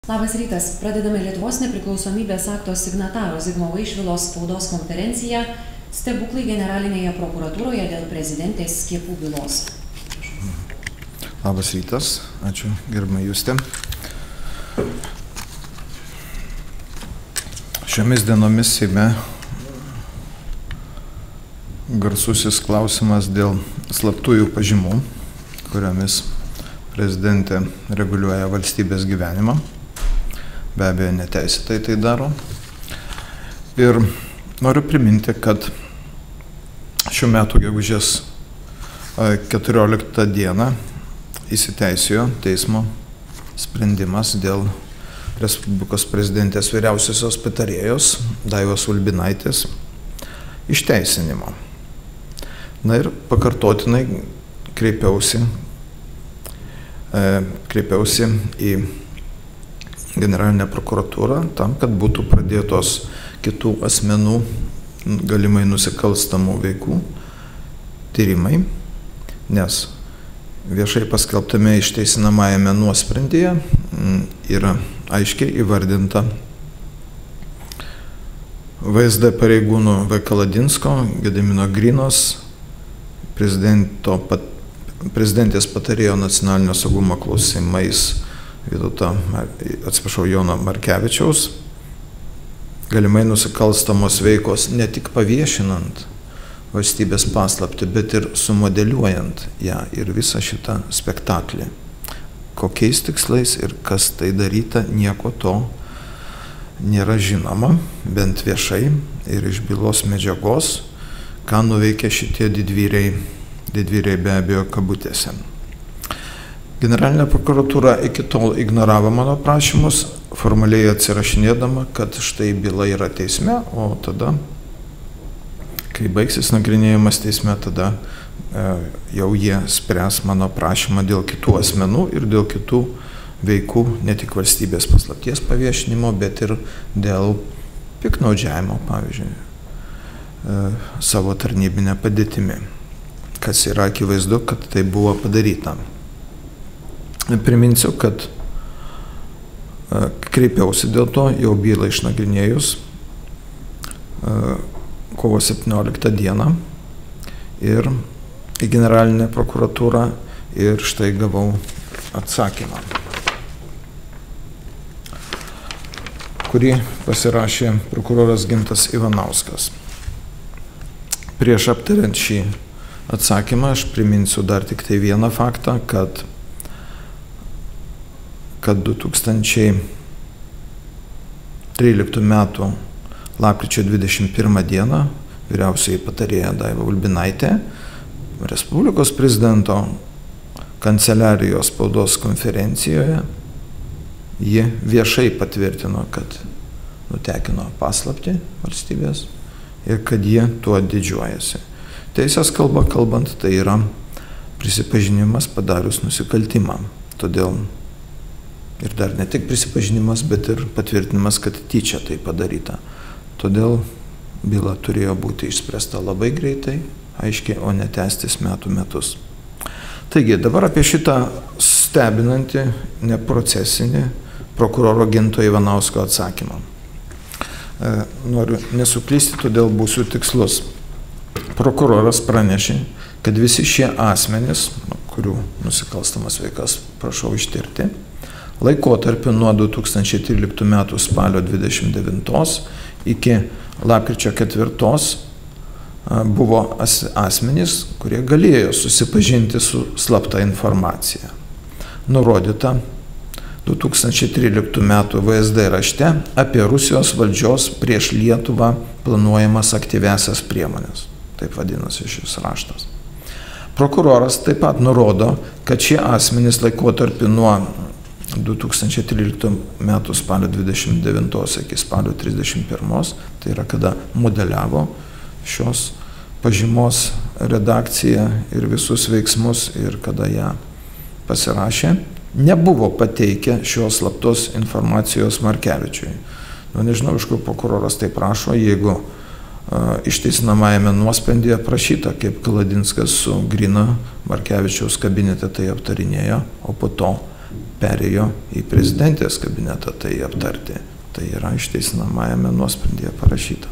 Labas rytas. Pradedame Lietuvos nepriklausomybės akto signataro Zigmo Vaišvilos spaudos konferenciją Stebuklai generalinėje prokuratūroje dėl prezidentės skiepų bylos. Labas rytas. Ačiū, gerbiama Justė. Šiomis dienomis Seime garsusis klausimas dėl slaptųjų pažymų, kuriomis prezidentė reguliuoja valstybės gyvenimą. Be abejo, neteisėtai tai daro. Ir noriu priminti, kad šių metų gegužės 14 dieną įsiteisėjo teismo sprendimas dėl Respublikos prezidentės vyriausiosios patarėjos Daivos Ulbinaitės išteisinimo. Na ir pakartotinai kreipiausi į Generalinę prokuratūrą tam, kad būtų pradėtos kitų asmenų galimai nusikalstamų veikų tyrimai, nes viešai paskelbtame išteisinamajame nuosprendyje yra aiškiai įvardinta VSD pareigūnų V. Kaladinsko, Gedimino Grinos, prezidentės patarėjo nacionalinio saugumo klausimais Jono Markevičiaus, galimai nusikalstamos veikos ne tik paviešinant valstybės paslaptį, bet ir sumodeliuojant ją ir visą šitą spektaklį. Kokiais tikslais ir kas tai daryta, nieko to nėra žinoma, bent viešai ir iš bylos medžiagos, ką nuveikė šitie didvyriai be abejo kabutėse. Generalinė prokuratūra iki tol ignoravo mano prašymus, formaliai atsirašinėdama, kad štai byla yra teisme, o tada, kai baigsis nagrinėjimas teisme, tada jau jie spręs mano prašymą dėl kitų asmenų ir dėl kitų veikų, ne tik valstybės paslapties paviešinimo, bet ir dėl piktnaudžiavimo, pavyzdžiui, savo tarnybinę padėtimi, kas yra akivaizdu, kad tai buvo padaryta. Priminsiu, kad kreipiausi dėl to, jau bylą išnagrinėjus kovo 17 dieną ir į Generalinę prokuratūrą ir štai gavau atsakymą, kurį pasirašė prokuroras Gintas Ivanauskas. Prieš aptariant šį atsakymą aš priminsiu dar tik tai vieną faktą, kad 2013 metų lapkričio 21 dieną vyriausioji patarėja Daiva Ulbinaitė Respublikos prezidento kanceliarijos spaudos konferencijoje ji viešai patvirtino, kad nutekino paslaptį valstybės ir kad jie tuo didžiuojasi. Teisės kalba kalbant, tai yra prisipažinimas padarius nusikaltimą. Todėl ir dar ne tik prisipažinimas, bet ir patvirtinimas, kad tyčia tai padaryta. Todėl byla turėjo būti išspręsta labai greitai, aiškiai, o ne tęstis metus. Taigi, dabar apie šitą stebinantį, neprocesinį prokuroro Ginto Ivanausko atsakymą. Noriu nesuklysti, todėl būsiu tikslus. Prokuroras pranešė, kad visi šie asmenys, kurių nusikalstamas veikas prašau ištirti, laikotarpiu nuo 2013 metų spalio 29 iki lapkričio 4 buvo asmenys, kurie galėjo susipažinti su slapta informacija. Nurodyta 2013 metų VSD rašte apie Rusijos valdžios prieš Lietuvą planuojamas aktyviasias priemonės. Taip vadinasi šis raštas. Prokuroras taip pat nurodo, kad šie asmenys laikotarpiu nuo 2013 metų spalio 29 iki spalio 31, tai yra kada modeliavo šios pažymos redakciją ir visus veiksmus ir kada ją pasirašė, nebuvo pateikę šios slaptos informacijos Markevičiui. Nežinau, iš kur prokuroras tai prašo, jeigu išteisinamajame nuosprendyje prašyta, kaip Kaladinskas su Grina Markevičiaus kabinete tai aptarinėjo, o po to perėjo į prezidentės kabinetą tai aptarti. Tai yra išteisinamajame nuosprendyje parašyta.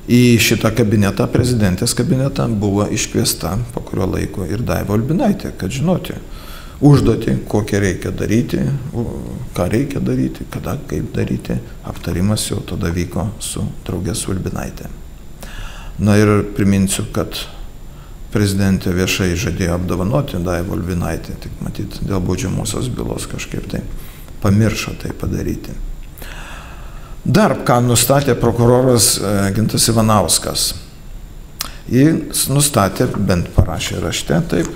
Į šitą kabinetą, prezidentės kabinetą, buvo iškviesta po kurio laiko ir Daiva Ulbinaitė, kad žinoti užduotį, kokią reikia daryti, ką reikia daryti, kada, kaip daryti. Aptarimas jau tada vyko su draugė su Ulbinaitė. Na ir priminsiu, kad prezidentė viešai žadėjo apdovanoti Daivą Ulbinaitę, tik matyt, dėl baudžiamosios bylos kažkaip tai pamiršo tai padaryti. Dar ką nustatė prokuroras Gintas Ivanauskas. Jis nustatė, bent parašė rašte, taip,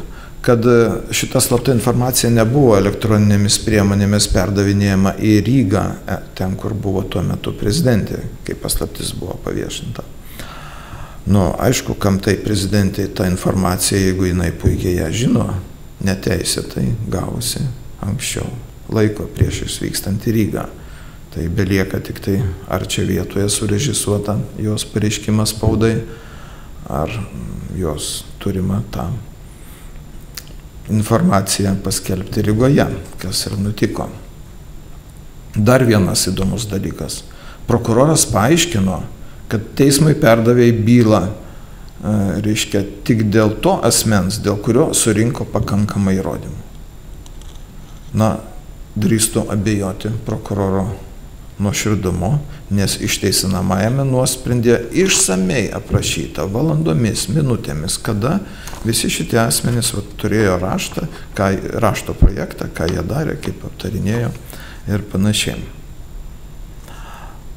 kad šita slapta informacija nebuvo elektroninėmis priemonėmis perdavinėjama į Rygą, ten, kur buvo tuo metu prezidentė, kai paslaptis buvo paviešinta. Nu, aišku, kam tai prezidentė ta informacija, jeigu jinai puikiai ją žino, neteisėtai gavusi anksčiau laiko prieš išvykstant į Rygą. Tai belieka tik tai, ar čia vietoje surežisuota jos pareiškimas spaudai, ar jos turima tą informaciją paskelbti Rygoje, kas ir nutiko. Dar vienas įdomus dalykas. Prokuroras paaiškino, kad teismui perdavė bylą, reiškia, tik dėl to asmens, dėl kurio surinko pakankamai įrodymų. Na, drįstu abejoti prokuroro nuoširdumu, nes išteisinamajame nuosprendyje išsamei aprašyta valandomis, minutėmis, kada visi šitie asmenys turėjo rašto projektą, ką jie darė, kaip aptarinėjo ir panašiai.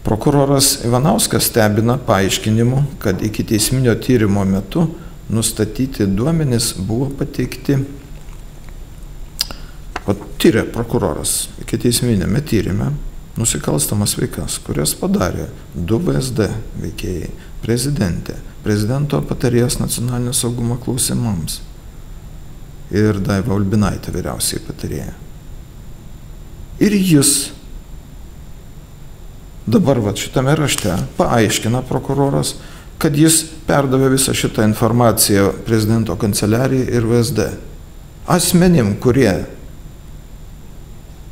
Prokuroras Ivanauskas stebina paaiškinimu, kad iki teisminio tyrimo metu nustatyti duomenys buvo pateikti. O tyrė prokuroras iki teisminėme tyrime nusikalstamas veikas, kurias padarė 2 VSD veikėjai, prezidentė, prezidento patarėjas nacionalinio saugumo klausimams ir Daiva Ulbinaitė, vyriausiai patarėja. Ir jis dabar šitame rašte paaiškina prokuroras, kad jis perdavė visą šitą informaciją prezidento kanceliarijai ir VSD. Asmenim,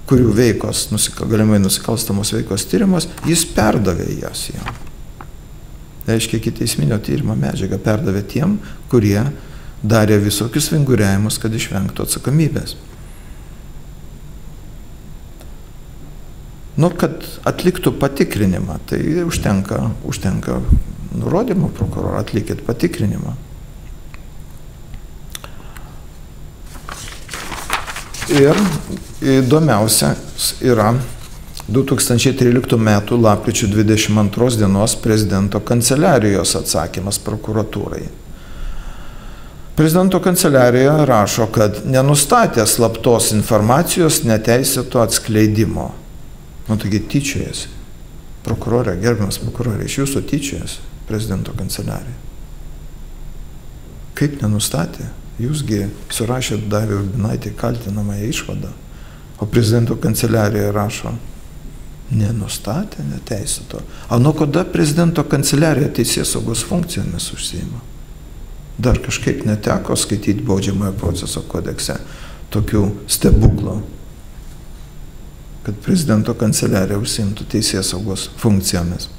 kurių veikos, galimai nusikalstamos veikos tyrimas, jis perdavė jas jam. Reiškia, iki teisminio tyrimo medžiagą perdavė tiem, kurie darė visokius vinguriavimus, kad išvengtų atsakomybės. Nu, kad atliktų patikrinimą, tai užtenka nurodymo prokuroro, atlikit patikrinimą. Ir įdomiausias yra 2013 m. lapkričio 22 dienos prezidento kanceliarijos atsakymas prokuratūrai. Prezidento kanceliarija rašo, kad nenustatė slaptos informacijos neteisėto atskleidimo. Nu, taigi tyčiojasi. Prokurorė, gerbiamas prokurorė, iš jūsų tyčiojasi prezidento kanceliarija. Kaip nenustatė? Jūsgi surašėt Daivai Ulbinaitei kaltinamąją išvadą, o prezidento kanceliarija rašo, nenustatė neteisėto. O nuo kada prezidento kanceliarija teisėsaugos funkcijomis užsiima? Dar kažkaip neteko skaityti baudžiamojo proceso kodekse tokių stebuklų, kad prezidento kanceliarija užsiimtų teisėsaugos funkcijomis.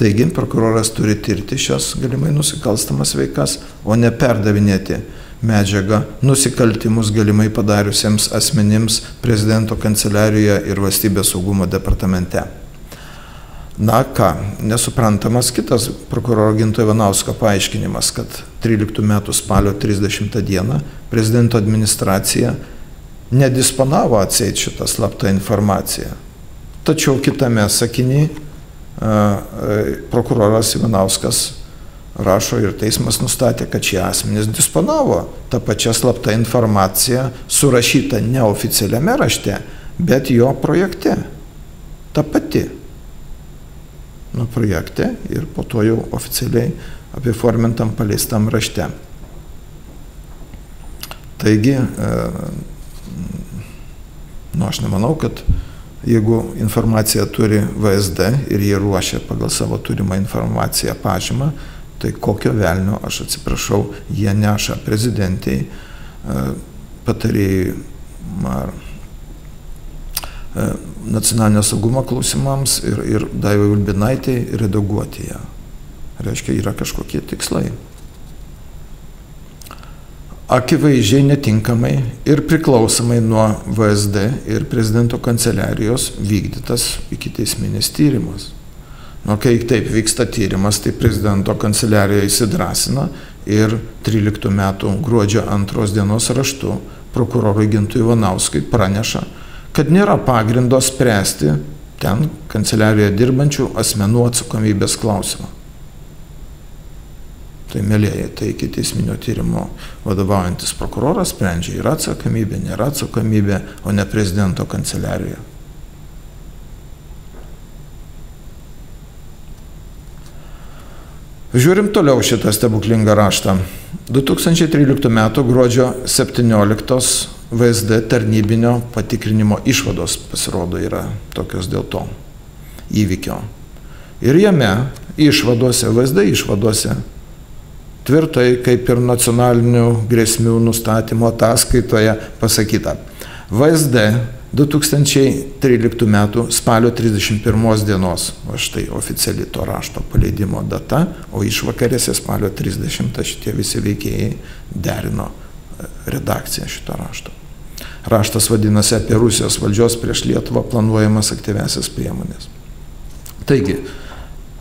Taigi, prokuroras turi tirti šios galimai nusikalstamas veikas, o ne perdavinėti medžiagą nusikaltimus galimai padariusiems asmenims prezidento kanceliarijoje ir valstybės saugumo departamente. Na ką, nesuprantamas kitas prokuroro Ginto Ivanausko paaiškinimas, kad 13 metų spalio 30 dieną prezidento administracija nedisponavo atseit šitą slaptą informaciją. Tačiau kitame sakinyje prokuroras Ivanauskas rašo ir teismas nustatė, kad šie asmenys disponavo tą pačią slaptą informaciją surašytą neoficialiame rašte, bet jo projekte. Ta pati. Nu, projekte ir po to jau oficialiai apiformintam paleistam rašte. Taigi, aš nemanau, kad jeigu informaciją turi VSD ir jie ruošia pagal savo turimą informaciją pažymą, tai kokio velnio, aš atsiprašau, jie neša prezidentei patarėjai nacionalinio saugumo klausimams ir Daivai Ulbinaitei redaguoti ją. Reiškia, yra kažkokie tikslai. Akivaizdžiai netinkamai ir priklausomai nuo VSD ir prezidento kanceliarijos vykdytas ikiteisminis tyrimas. Kai taip vyksta tyrimas, tai prezidento kanceliarija įsidrasina ir 13 metų gruodžio 2 dienos raštu prokurorui Gintui Ivanauskui praneša, kad nėra pagrindo spręsti ten kanceliarijoje dirbančių asmenų atsakomybės klausimą. Tai, mėlėjai, tai ikiteisminio tyrimo vadovaujantis prokuroras sprendžia, yra atsakomybė, nėra atsakomybė, o ne prezidento kanceliarija. Žiūrim toliau šitą stebuklingą raštą. 2013 m. gruodžio 17 VSD tarnybinio patikrinimo išvados pasirodo yra tokios dėl to įvykio. Ir jame išvadose, VSD išvadose, tvirtai, kaip ir nacionalinių grėsmių nustatymo ataskaitoje pasakyta. VSD 2013 m. spalio 31 dienos, o štai oficiali to rašto paleidimo data, o išvakarėse spalio 30 šitie visi veikėjai derino redakciją šito rašto. Raštas vadinasi apie Rusijos valdžios prieš Lietuvą planuojamas aktyviasias priemonės. Taigi,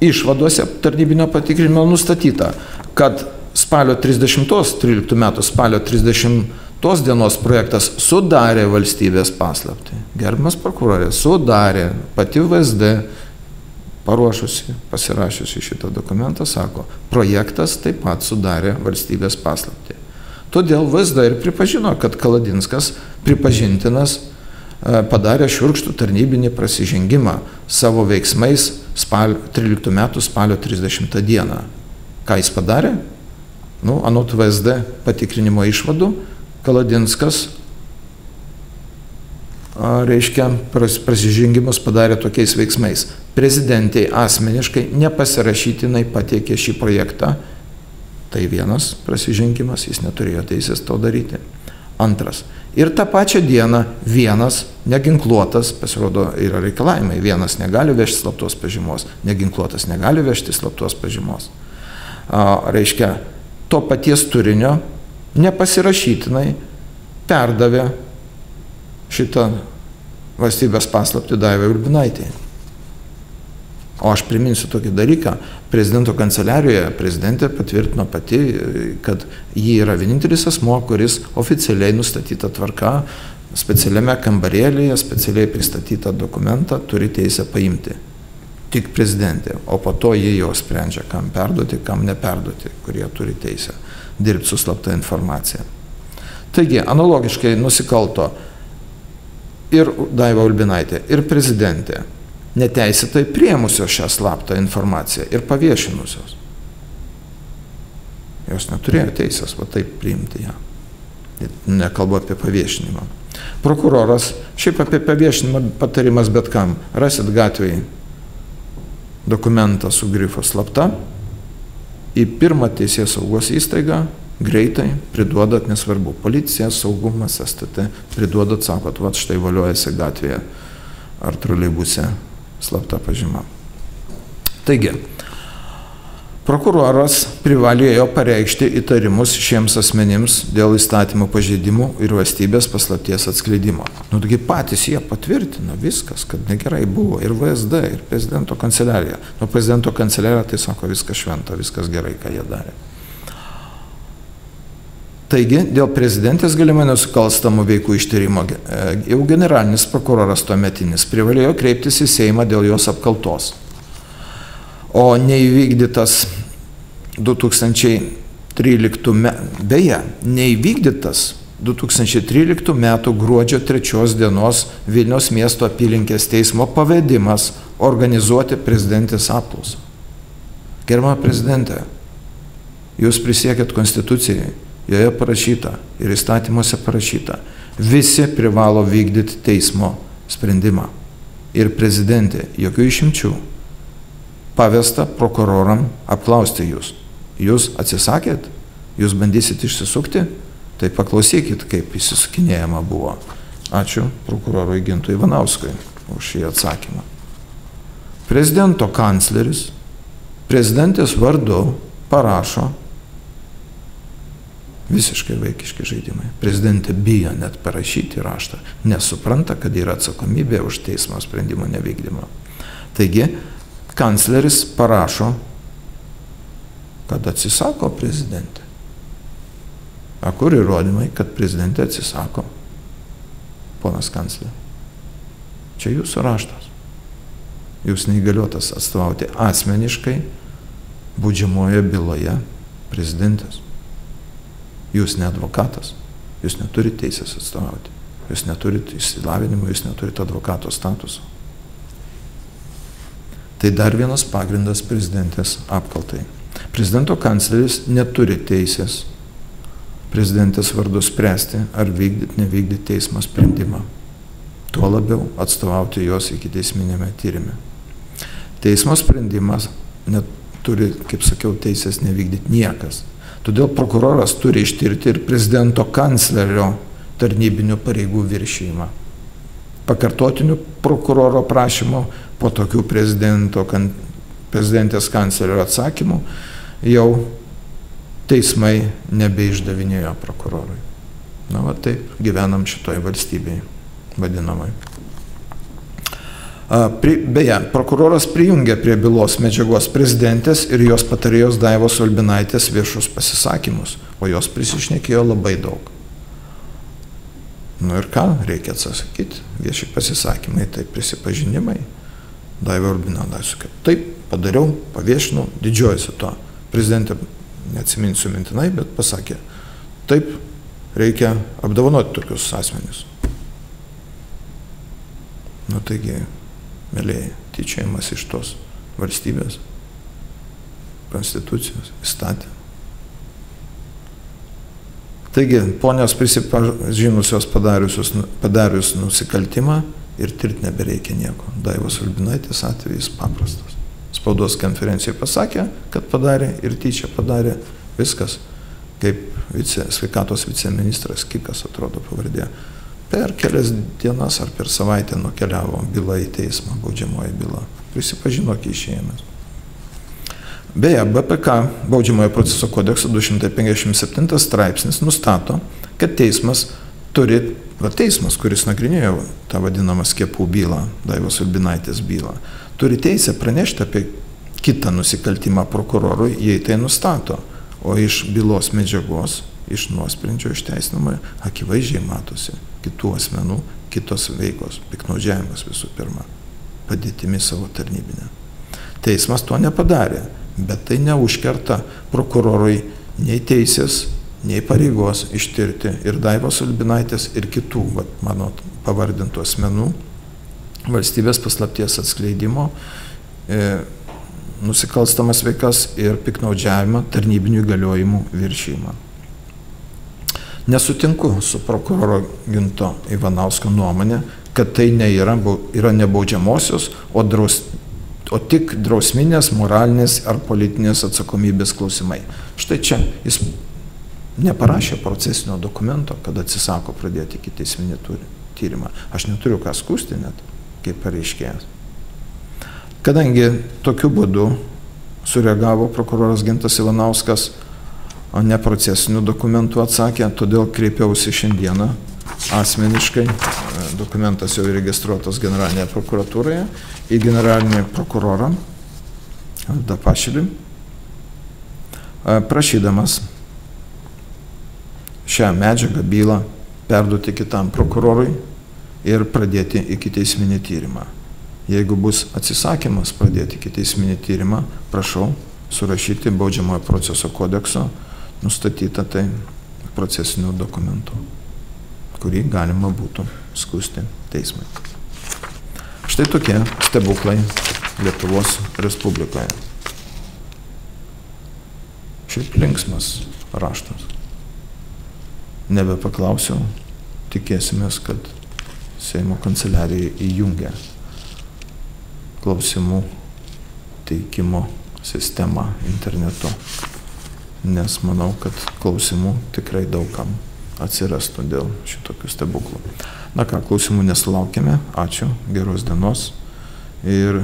išvadose tarnybinio patikrinimo nustatyta, kad spalio 13 metų spalio 30 dienos projektas sudarė valstybės paslaptį. Gerbiamas prokurorė, sudarė, pati VSD paruošusi, pasirašiusi šitą dokumentą, sako, projektas taip pat sudarė valstybės paslaptį. Todėl VSD ir pripažino, kad Kaladinskas pripažintinas padarė šiurkštų tarnybinį prasižengimą savo veiksmais 13 metų spalio 30 dieną. Ką jis padarė? Anot VSD patikrinimo išvadų, Kaladinskas reiškia prasižengimus padarė tokiais veiksmais. Prezidentei asmeniškai nepasirašytinai pateikė šį projektą. Tai vienas prasižengimas, jis neturėjo teisės to daryti. Antras. Ir tą pačią dieną vienas neginkluotas, pasirodo, yra reikalavimai, vienas negali vežti slaptos pažymos, neginkluotas negali vežti slaptos pažymos. Reiškia, to paties turinio nepasirašytinai perdavė šitą valstybės paslaptį Daivai Ulbinaitei. O aš priminsiu tokį dalyką, prezidento kanceliarijoje prezidentė patvirtino pati, kad ji yra vienintelis asmuo, kuris oficialiai nustatyta tvarka, specialiame kambarėlyje, specialiai pristatytą dokumentą turi teisę paimti. Tik prezidentė, o po to jie jau sprendžia, kam perduoti, kam neperduoti, kurie turi teisę dirbti su slapta informacija. Taigi, analogiškai nusikalto ir Daiva Ulbinaitė, ir prezidentė neteisėtai priėmusios šią slaptą informaciją ir paviešinusios. Jos neturėjo teisės taip priimti ją. Nekalbu apie paviešinimą. Prokuroras, šiaip apie paviešinimą patarimas bet kam. Rasit gatvėje dokumentą su grifu slapta, į pirmą teisės saugos įstaigą greitai priduodat, nesvarbu, policija, saugumas, STT, priduodat, sakot, štai valiojasi gatvėje ar troleibuse slapta pažyma. Taigi, prokuroras privalėjo pareikšti įtarimus šiems asmenims dėl įstatymų pažeidimų ir valstybės paslapties atskleidimo. Taigi patys jie patvirtino viskas, kad negerai buvo ir VSD, ir prezidento kanceliarija. Prezidento kanceliarija tai sako, viskas šventa, viskas gerai, ką jie darė. Taigi, dėl prezidentės galimai nusikalstamų veikų ištyrimo jau generalinis prokuroras tuometinis privalėjo kreiptis į Seimą dėl jos apkaltos. O neįvykdytas 2013 metų gruodžio 3 dienos Vilniaus miesto apylinkės teismo pavedimas organizuoti prezidentės apklausą. Gerbiama prezidentė, jūs prisiekėt Konstitucijai. Joje parašyta ir įstatymuose parašyta, visi privalo vykdyti teismo sprendimą. Ir prezidentė, jokių išimčių, pavesta prokuroram apklausti jūs. Jūs atsisakėt, jūs bandysit išsisukti, Tai paklausykit, kaip įsisukinėjama buvo. Ačiū prokurorui Gintui Ivanauskui už šį atsakymą. Prezidento kancleris prezidentės vardu parašo, visiškai vaikiški žaidimai. Prezidentė bijo net parašyti raštą, nesupranta, kad yra atsakomybė už teismo sprendimo nevykdymą. Taigi, kancleris parašo, kad atsisako prezidentė. A kur įrodymai, kad prezidentė atsisako? Ponas kanclerė. Čia jūsų raštas. Jūs neįgaliotas atstovauti asmeniškai baudžiamoje byloje prezidentės. Jūs ne advokatas. Jūs neturite teisės atstovauti. Jūs neturite išsilavinimo, jūs neturite advokato statuso. Tai dar vienas pagrindas prezidentės apkaltai. Prezidento kancleris neturi teisės prezidentės vardu spręsti, ar vykdyti, nevykdyti teismo sprendimą. Tuo labiau atstovauti jos ikiteisminėme tyrime. Teismo sprendimas neturi, kaip sakiau, teisės nevykdyti niekas. Todėl prokuroras turi ištirti ir prezidento kanclerio tarnybinių pareigų viršijimą. Pakartotinių prokuroro prašymų po tokių prezidentės kanclerio atsakymų jau teismai nebeišdavinėjo prokurorui. Na, va taip gyvenam šitoj valstybėje vadinamai. Beje, prokuroras prijungė prie bylos medžiagos prezidentės ir jos patarėjos Daivos Ulbinaitės viešus pasisakymus, o jos prisišnekėjo labai daug. Nu ir ką, reikia atsakyti, vieši pasisakymai, tai prisipažinimai. Daiva Ulbinaitė sakė, taip, padariau, paviešinau, didžiuojasi to. Prezidentė, neatsiminsiu mintinai, bet pasakė, taip, reikia apdovanoti tokius asmenis. Nu taigi, mėlėjai, tyčiojimas iš tos valstybės, konstitucijos, įstatymų. Taigi, ponios prisipažinusios padarius nusikaltimą ir tirti nebereikia nieko. Daivos Ulbinaitės atvejis paprastas. Spaudos konferencijoje pasakė, kad padarė ir tyčia padarė viskas, kaip sveikatos viceministras Kikas, atrodo pavardė. Per kelias dienas ar per savaitę nukeliavo byla į teismą, baudžiamoji byla. Prisipažino kyšėjimas. Beje, BPK, baudžiamojo proceso kodekso 257 straipsnis, nustato, kad teismas turi, teismas, kuris nagrinėjo tą vadinamą skiepų bylą, Daivos Ulbinaitės bylą, turi teisę pranešti apie kitą nusikaltimą prokurorui, jei tai nustato, o iš bylos medžiagos, iš nuosprendžio išteisinimo akivaizdžiai matosi kitų asmenų, kitos veikos, piktnaudžiavimas visų pirma, padėtimi savo tarnybinę. Teismas to nepadarė, bet tai neužkerta prokurorui nei teisės, nei pareigos ištirti ir Daivos Ulbinaitės ir kitų, mano pavardintų asmenų, valstybės paslapties atskleidimo, nusikalstamas veikas ir piktnaudžiavimą tarnybinių įgaliojimų viršijimą. Nesutinku su prokuroro Ginto Ivanausko nuomonė, kad tai yra nebaudžiamosios, o tik drausminės, moralinės ar politinės atsakomybės klausimai. Štai čia jis neparašė procesinio dokumento, kad atsisako pradėti ikiteisminį tyrimą. Aš neturiu ką skųsti net, kaip pareiškėjas. Kadangi tokiu būdu sureagavo prokuroras Gintas Ivanauskas, o ne procesinių dokumentų atsakė, todėl kreipiausi šiandieną asmeniškai, dokumentas jau registruotas generalinėje prokuratūroje, į generalinį prokurorą Dapašilį, prašydamas šią medžiagą bylą perduoti kitam prokurorui ir pradėti ikiteisminį tyrimą. Jeigu bus atsisakymas pradėti ikiteisminį tyrimą, prašau surašyti baudžiamojo proceso kodekso nustatytą tai procesinių dokumentų, kurį galima būtų skųsti teismui. Štai tokie stebuklai Lietuvos Respublikoje. Šiaip linksmas raštas. Nebepaklausiau, tikėsimės, kad Seimo kanceliarija įjungia klausimų teikimo sistemą internetu, nes manau, kad klausimų tikrai daugam atsirastų dėl šitokių stebuklų. Na ką, klausimų nesulaukėme. Ačiū, geros dienos ir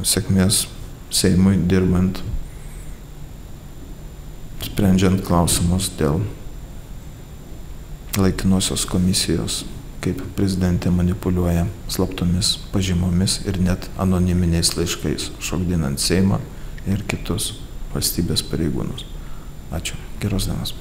sėkmės Seimui dirbant, sprendžiant klausimus dėl laikinosios komisijos, kaip prezidentė manipuliuoja slaptomis pažymomis ir net anoniminiais laiškais, šokdinant Seimą ir kitus valstybės pareigūnus. Ačiū. Geros dienos.